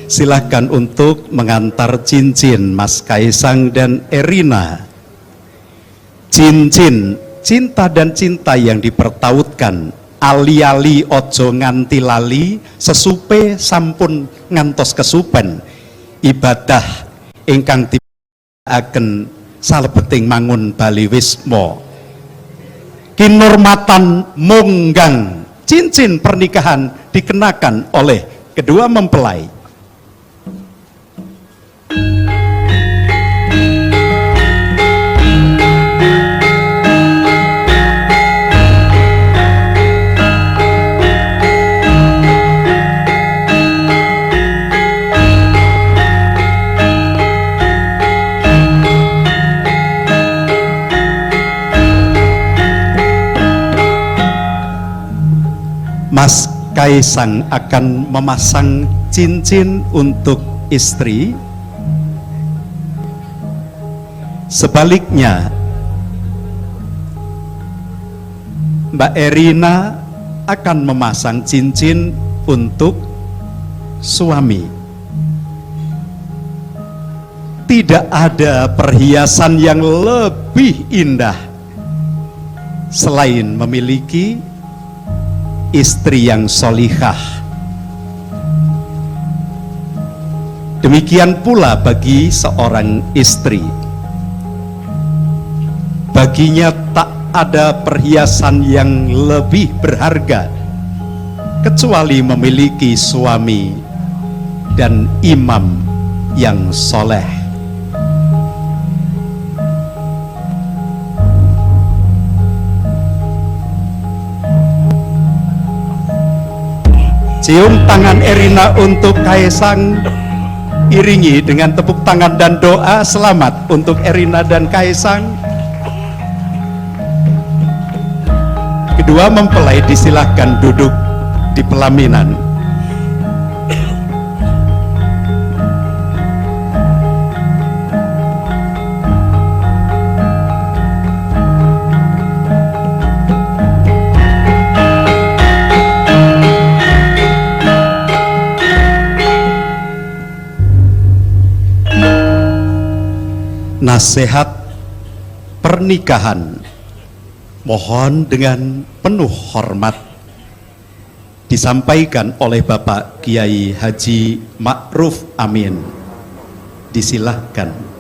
Silahkan untuk mengantar cincin Mas Kaisang dan Erina. Cincin, cinta dan cinta yang dipertautkan, ali-ali ojo nganti lali, sesupe sampun ngantos kesupen, ibadah ingkang dipun salebeting mangun bali wismo. Kinurmatan munggang, cincin pernikahan dikenakan oleh kedua mempelai. Mas Kaisang akan memasang cincin untuk istri. Sebaliknya, Mbak Erina akan memasang cincin untuk suami. Tidak ada perhiasan yang lebih indah selain memiliki istri yang solihah. Demikian pula bagi seorang istri, baginya tak ada perhiasan yang lebih berharga kecuali memiliki suami dan imam yang soleh. Cium tangan Erina untuk Kaisang, iringi dengan tepuk tangan dan doa selamat untuk Erina dan Kaisang. Kedua mempelai disilahkan duduk di pelaminan. Nasihat pernikahan mohon dengan penuh hormat disampaikan oleh Bapak Kiai Haji Ma'ruf Amin. Disilahkan.